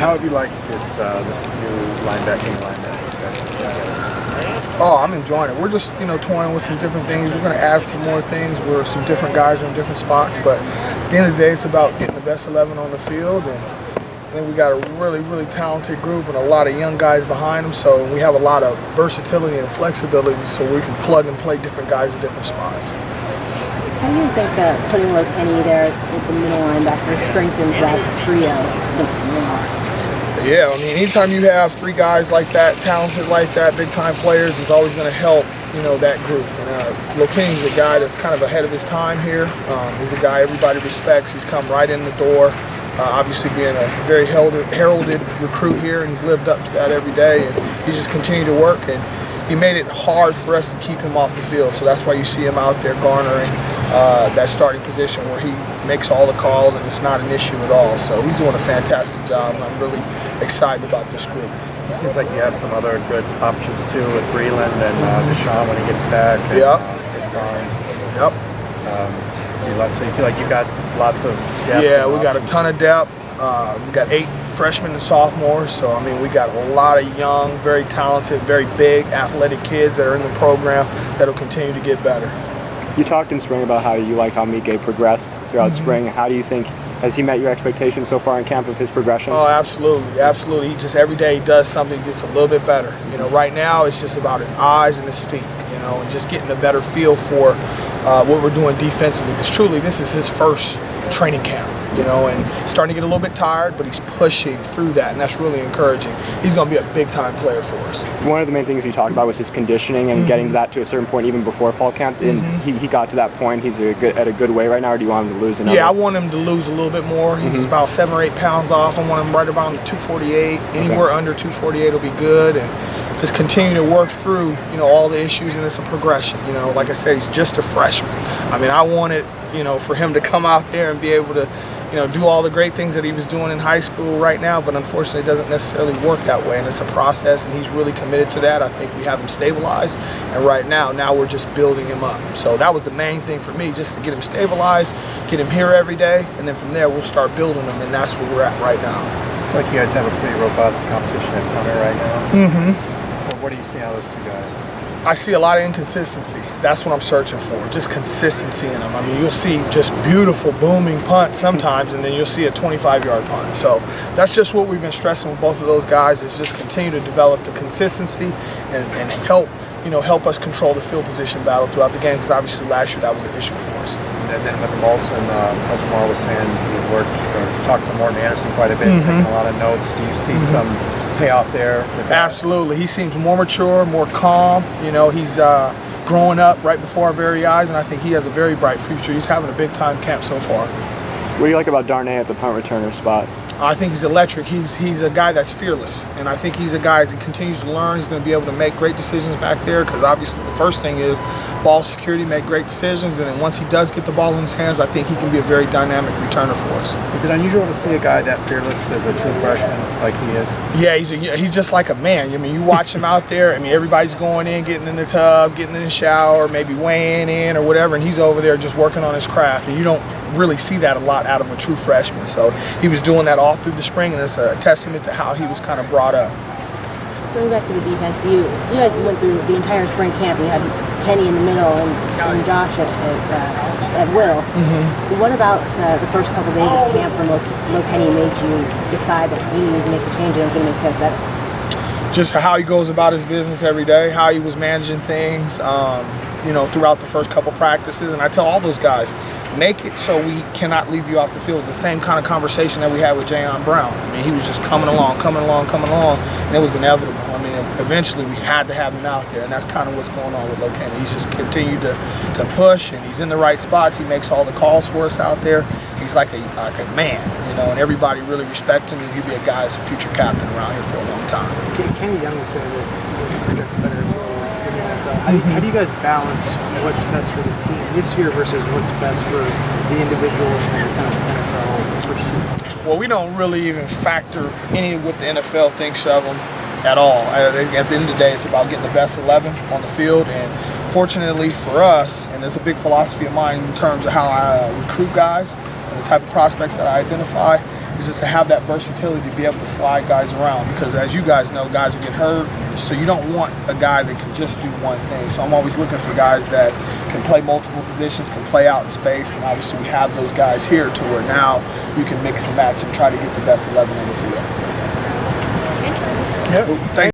How have you liked this new linebacking lineup? Oh, I'm enjoying it. We're just, toying with some different things. We're going to add some more things where some different guys are in different spots. But at the end of the day, it's about getting the best 11 on the field. And then we got a really, really talented group and a lot of young guys behind them. So we have a lot of versatility and flexibility so we can plug and play different guys in different spots. How do you think putting Lokenny there at the middle linebacker strengthens that trio? Yeah, I mean, anytime you have three guys like that, talented like that, big-time players, is always going to help, that group. And Lokenny's a guy that's kind of ahead of his time here. He's a guy everybody respects. He's come right in the door, obviously being a very heralded recruit here, and he's lived up to that every day. And he's just continued to work, and he made it hard for us to keep him off the field. So that's why you see him out there garnering that starting position where he makes all the calls and it's not an issue at all. So he's doing a fantastic job, and I'm really excited about this group. It seems like you have some other good options too with Breland and Deshaun when he gets back. And, Yep. Chris Barnes. Yep. So you feel like you've got lots of depth? Yeah, we got a ton of depth. We got 8 freshmen and sophomores, so I mean we got a lot of young, very talented, very big, athletic kids that are in the program that'll continue to get better. You talked in spring about how you like how Mike progressed throughout spring. How do you think, has he met your expectations so far in camp of his progression? Oh, absolutely, absolutely. He just every day he does something, gets a little bit better. Right now it's just about his eyes and his feet, and just getting a better feel for what we're doing defensively. Because truly, this is his first training camp, and starting to get a little bit tired, but he's pushing through that, and that's really encouraging. He's going to be a big-time player for us. One of the main things you talked about was his conditioning and getting that to a certain point even before fall camp, and he got to that point. He's at a good way right now, or do you want him to lose another? Yeah, I want him to lose a little bit more. He's about 7 or 8 pounds off. I want him right around 248. Anywhere under 248 will be good, and just continue to work through, all the issues, and it's a progression. Like I said, he's just a freshman. I mean, I wanted, for him to come out there and be able to, do all the great things that he was doing in high school right now, but unfortunately it doesn't necessarily work that way, and it's a process, and he's really committed to that. I think we have him stabilized, and right now we're just building him up. So that was the main thing for me, just to get him stabilized, get him here every day, and then from there we'll start building him, and that's where we're at right now. I feel like you guys have a pretty robust competition at punter right now. What do you see out of those two guys? I see a lot of inconsistency. That's what I'm searching for, just consistency in them. I mean, you'll see just beautiful booming punts sometimes, and then you'll see a 25-yard punt. So that's just what we've been stressing with both of those guys, is just continue to develop the consistency and help us control the field position battle throughout the game, because obviously last year that was an issue for us. And then with Molson, Coach Moore was saying you talked to Morton Anderson quite a bit, taking a lot of notes. Do you see some payoff there? Absolutely. He seems more mature, more calm. He's growing up right before our very eyes, and I think he has a very bright future. He's having a big-time camp so far. What do you like about Darnay at the punt returner spot? I think he's electric. He's a guy that's fearless, and I think he's a guy, as he continues to learn, he's going to be able to make great decisions back there, because obviously the first thing is ball security, make great decisions, and then once he does get the ball in his hands, I think he can be a very dynamic returner for us. Is it unusual to see a guy that fearless as a true freshman like he is? Yeah, he's just like a man. I mean, you watch him out there, everybody's going in, getting in the tub, getting in the shower, maybe weighing in or whatever, and he's over there just working on his craft, and you don't really see that a lot out of a true freshman. So he was doing that all through the spring, and it's a testament to how he was kind of brought up. Going back to the defense, you guys went through the entire spring camp. You had Kenny in the middle and Josh at will. What about the first couple days of camp from Lokenny made you decide that you needed to make a change and it was going to make you guys better? Just how he goes about his business every day, how he was managing things, throughout the first couple practices. And I tell all those guys, make it so we cannot leave you off the field. It's the same kind of conversation that we had with Jayon Brown. I mean, he was just coming along, and it was inevitable. I mean, eventually we had to have him out there, and that's kind of what's going on with Lokenny. He's just continued to push, and he's in the right spots. He makes all the calls for us out there. He's like a man, and everybody really respects him, and he'll be a guy that's a future captain around here for a long time. Kenny Young was saying that he projects better in the NFL. How do you guys balance what's best for the team this year versus what's best for the individual and kind of NFL pursuit? Well, we don't really even factor any of what the NFL thinks of them at all. At the end of the day, it's about getting the best 11 on the field, and fortunately for us, and it's a big philosophy of mine in terms of how I recruit guys and the type of prospects that I identify, is just to have that versatility to be able to slide guys around, because as you guys know, guys will get hurt, so you don't want a guy that can just do one thing. So I'm always looking for guys that can play multiple positions, can play out in space, and obviously we have those guys here to where now you can mix and match and try to get the best 11 on the field. Yep. Thank